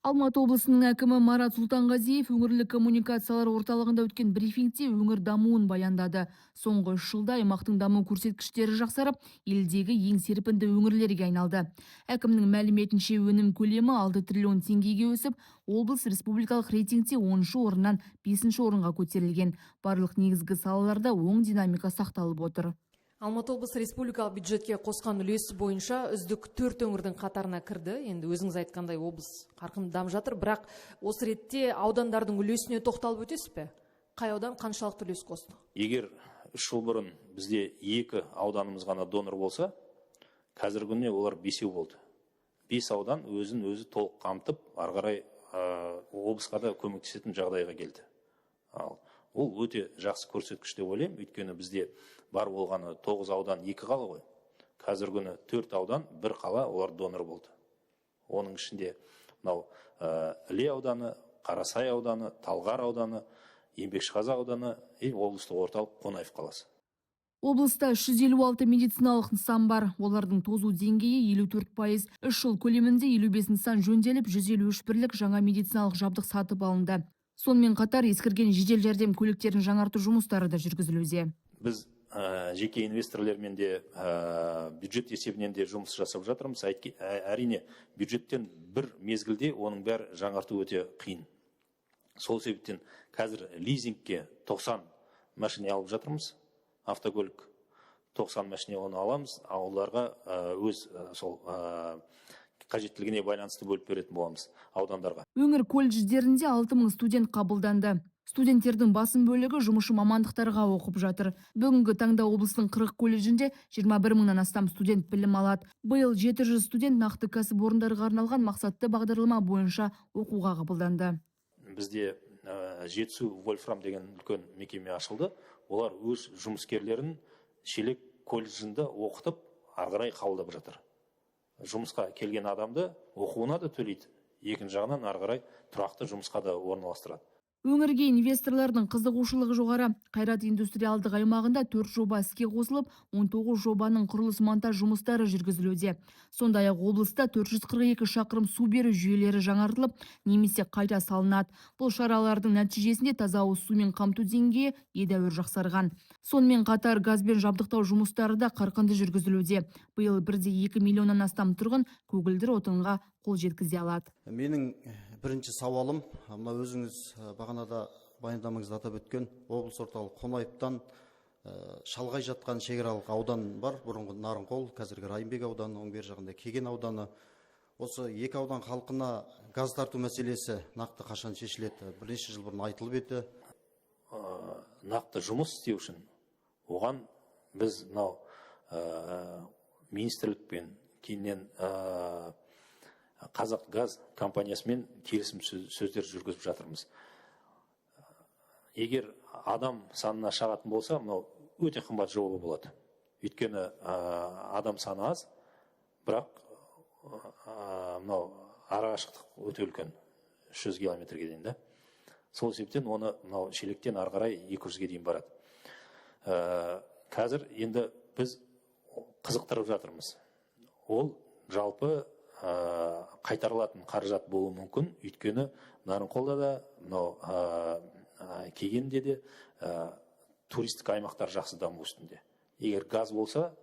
Алматы облысының әкімі Марат Сұлтанғазиев өңірлік коммуникациялар орталығында өткен брифингте өңір дамуын баяндады. Соңғы 3 жылда аймақтың даму көрсеткіштері жақсарып, елдегі ең серпінді өңірлерге айналды. Әкімнің мәліметінше өнім көлемі 6 триллион теңгеге өсіп, облыс республикалық рейтингте 10-шы орыннан 5-ші орынға көтерілген. Барлық негізгі салаларда оң динамика сақталып отыр. Алматы облысы республикалық бюджетке қосқан үлесі бойынша үздік 4 өңірдің қатарына кірді. Енді өзіңіз айтқандай облыс қарқынды дамып жатыр, бірақ осы ретте аудандардың үлесіне тоқталып өтесіз бе? Қай аудан қаншалықты үлес қосты? Егер 3 жыл бұрын бізде 2 ауданымыз ғана донор болса, қазіргі күнде олар 5 болды. 5 аудан өзін өзі толық қамтып, ары қарай облысқа да көмектесетін жағдайға келді. Ол өте жақсы көрсеткіш деп ойлаймын, өйткені бізде бар болғаны 9 аудан 2 қала ғой. Қазіргі күні 4 аудан 1 қала олар донор болды. Оның ішінде Іле ауданы, Қарасай ауданы, Талғар ауданы, Еңбекшіқазақ ауданы и облыстық орталық Қонаев қаласы. Облыста 356 медициналық нысан бар. Олардың тозу деңгейі 54%. 3 жыл көлемінде 55 нысан жөнделіп, 153 бірлік жаңа медициналық жабдық сатып алынды. Сонымен қатар ескірген жедел жәрдем көліктерін жаңарту жұмыстары да жүргізілуде. Біз жеке инвесторлармен де бюджет есебінен де жұмыс жасап жатырмыз. Әрине бюджеттен бір мезгілде оның бәрі жаңарту өте қиын. Сол себептен қазір лизингке 90 машина алып жатырмыз. Автокөлік 90 машина оны аламыз, оларға өз сол қажеттілігіне байланысты бөліп беретін боламыз аудандарға. Өңір колледждерінде 6000 студент қабылданды. Студенттердің басым бөлігі жұмысшы мамандықтарға оқып жатыр. Бүгінгі таңда облыстың 40 колледжінде 21 мыңнан астам студент білім алады. Биыл 700 студент нақты кәсіпорындарға арналған мақсатты бағдарлама бойынша оқуға қабылданды. Бізде Жетісу Вольфрам деген үлкен мекеме ашылды. Олар өз жұмыскерлерін Шелек колледжінде оқытып, ары қарай қабылдап жатыр. Жұмысқа келген адамды оқуына да төлейді. Екінші жағынан ары қарай тұрақты жұмысқа да орналастырады. Өңірге инвесторлардың қызығушылығы жоғары. Қайрат индустриалдық аймағында 4 жоба іске қосылып, 19 жобаның құрылыс монтаж жұмыстары жүргізілуде. Сондай-ақ облыста 442 шақырым су беру жүйелері жаңартылып, немесе қайта салынады. Бұл шаралардың нәтижесінде таза ауыз сумен қамту деңгейі едәуір жақсарған. Сонымен қатар газбен жабдықтау жұмыстары да қарқынды жүргізілуде. Биыл 1,2 миллионнан астам тұрғын көгілдір отынға қол жеткізе алады. Менің бірінші сауалым, мына өзіңіз бағанада баяндамаңызда атап өткен облыс орталық Қонаевтан шалғай жатқан шекаралық аудан бар, бұрынғы Нарынқол, қазіргі Райымбек ауданы, оның бер жағында Кеген ауданы. Осы 2 аудан халқына газ тарту мәселесі нақты қашан шешіледі? Бірнеше жыл бұрын айтылып еді. Нақты жұмыс істеу үшін оған біз министрлікпен, кейіннен Қазақ газ компаниясымен келісім сөздер жүргізіп жатырмыз. Егер адам санына шағатын болса, өте қымбат жоба болады. Өйткені адам саны аз, бірақ арақашықтық өте үлкен, 300 километрге дейін. Сол себептен оны Шелектен ары қарай 200-ге дейін барады. Қазір енді біз қызықтырып жатырмыз. Ол жалпы қайтарылатын қаражат болуы мүмкін, өйткені Нарынқолда да, Кегенде де туристік аймақтар жақсы даму үстінде. Егер газ болса,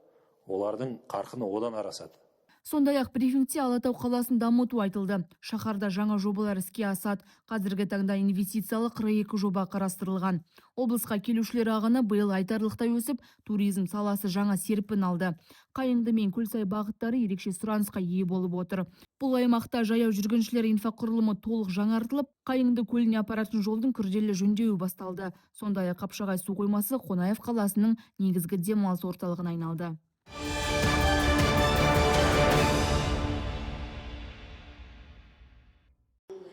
олардың қарқыны одан арасады. Сондай-ақ брифингте Алатау қаласын дамыту айтылды. Шаһарда жаңа жобалар іске асады. Қазіргі таңда инвестициялық 42 жоба қарастырылған. Облысқа келушілер ағыны биыл айтарлықтай өсіп, туризм саласы жаңа серпін алды. Қайыңды мен Көлсай бағыттары ерекше сұранысқа ие болып отыр. Бұл аймақта жаяу жүргіншілер инфрақұрылымы толық жаңартылып, Қайыңды көліне апаратын жолдың күрделі жөндеуі басталды. Сондай-ақ Қапшағай су қоймасы Қонаев қаласының негізгі демалыс орталығына айналды.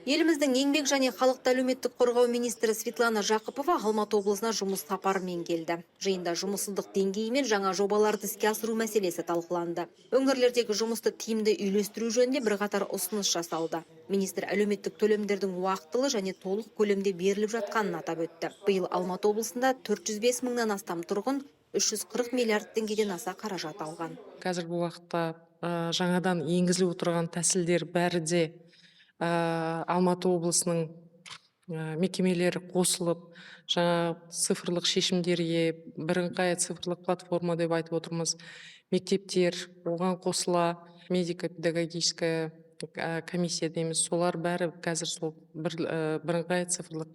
Еліміздің еңбек және халықты әлеуметтік қорғау министрі Светлана Жақыпова Алматы облысына жұмыс сапарымен келді. Жиында жұмыссыздық деңгейі мен жаңа жобаларды іске асыру мәселесі талқыланды. Өңірлердегі жұмысты тиімді үйлестіру жөнінде бірқатар ұсыныс жасалды. Министр әлеуметтік төлемдердің уақытылы және толық көлемде беріліп жатқанын атап өтті. Биыл Алматы облысында 405 мыңнан астам тұрғын 340 миллиард теңгеден аса қаражат алған. Қазіргі уақытта жаңадан енгізіліп отырған тәсілдер бәрі де Алматы облысының мекемелері қосылып, жаңа цифрлық шешімдерге бірыңғай цифрлық платформа деп айтып отырмыз. Мектептер, оған қосыла медико-педагогическая комиссия дейміз. Солар бәрі қазір сол бірыңғай цифрлық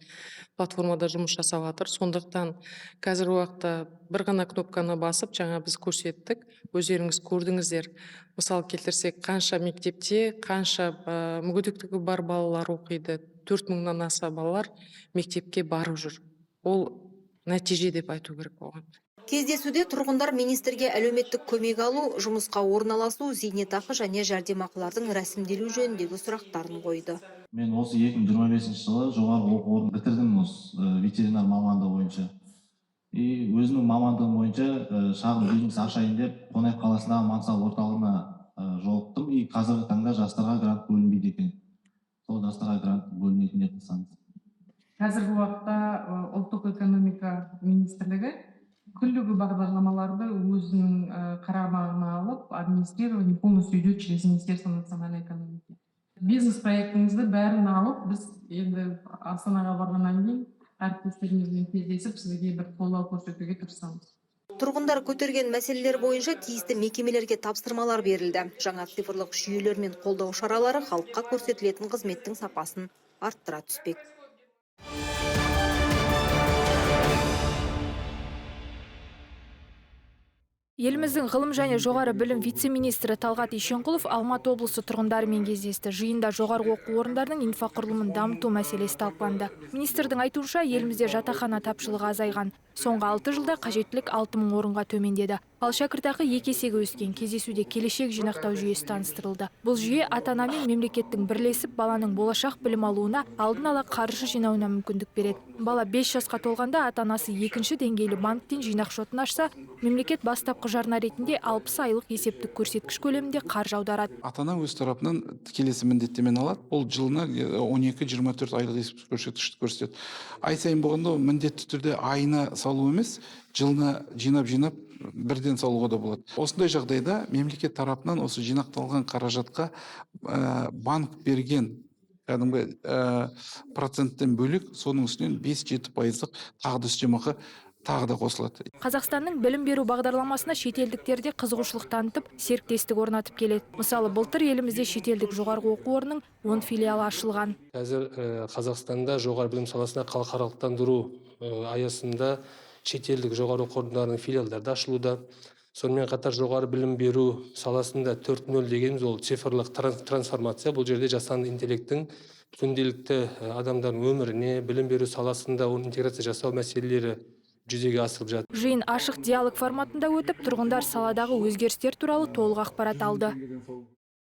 платформада жұмыс жасап жатыр. Сондықтан қазір уақытта бір ғана кнопканы басып, жаңа біз көрсеттік, өздеріңіз көрдіңіздер. Мысал келтірсек, қанша мектепте, қанша мүгедектігі бар балалар оқиды, 4000-нан аса балалар мектепке барып жүр. Ол нәтиже деп айту керек оған. Кездесуде тұрғындар министрге әлеуметтік көмек алу, жұмысқа орналасу, зейнетақы және жәрдемақылардың рәсімделу жөніндегі сұрақтарын қойды. Мен осы 2025 жылы жоғарғы оқу орнын бітірдім осы ветеринар мамандығы бойынша. И өзінің мамандығым бойынша шағын бизнес ашайын деп Қонаев қаласындағы Мансап орталығына жолықтым. И қазіргі таңда жастарға грант бөлінбейді екен. Сол жастарға грант бөлінетіндей қылсаңыз. Қазіргі уақытта ұлттық экономика министрлігі күллігі бағдарламаларды өзінің қарамағына алып, администрирование полностью идет через Министерство национальной экономики. Бизнес проектіңізді бәрін алып, біз енді Астанаға барғаннан кейін әріптестерімізбен кездесіп, сізге бір қолдау көрсетуге тырысамыз. Тұрғындар көтерген мәселелер бойынша тиісті мекемелерге тапсырмалар берілді. Жаңа цифрлық жүйелер мен қолдау шаралары халыққа көрсетілетін қызметтің сапасын арттыра түспек. Еліміздің ғылым және жоғары білім вице-министрі Талғат Ишенқұлов Алматы облысы тұрғындарымен кездесті. Жиында жоғарғы оқу орындарының инфрақұрылымын дамыту мәселесі талқыланды. Министрдің айтуынша, елімізде жатақхана тапшылығы азайған. Соңғы 6 жылда қажеттілік 6000 орынға төмендеді. Ал шәкіртақы 2 есеге өскен. Кездесуде келешек жинақтау жүйесі таныстырылды. Бұл жүйе ата-ана мен мемлекеттің бірлесіп баланың болашақ білім алуына алдын ала қаржы жинауына мүмкіндік береді. Бала 5 жасқа толғанда ата-анасы 2-ші деңгейлі банктен жинақ шотын ашса, мемлекет бастапқы жарна ретінде 60 айлық есептік көрсеткіш көлемінде қаржы аударады. Ата-ана өз тарапынан келесі міндеттемені алады. Ол жылына 12-24 айлық есептік көрсеткішті көрсетеді. Ай сайын болғанда міндетті түрде айына салу емес, жылына жинап бірден салуға да болады. Осындай жағдайда мемлекет тарапынан осы жинақталған қаражатқа банк берген кәдімгі проценттен бөлек, соның үстінен 5-7% тағы да үстемақы тағы да қосылады. Қазақстанның білім беру бағдарламасына шетелдіктерде қызығушылық танытып, серіктестік орнатып келеді. Мысалы, былтыр елімізде шетелдік жоғарғы оқу орнының 10 филиалы ашылған. Қазір Қазақстанда жоғары білім саласына халықаралықтандыру аясында шетелдік жоғары оқу орындарының филиалдары ашылуда. Сонымен қатар жоғары білім беру саласында 4.0 дегеніміз ол цифрлық трансформация. Бұл жерде жасанды интеллекттің күнделікті адамдардың өміріне, білім беру саласында оның интеграция жасау мәселелері жүзеге асырып жатыр. Жиын ашық диалог форматында өтіп, тұрғындар саладағы өзгерістер туралы толық ақпарат алды.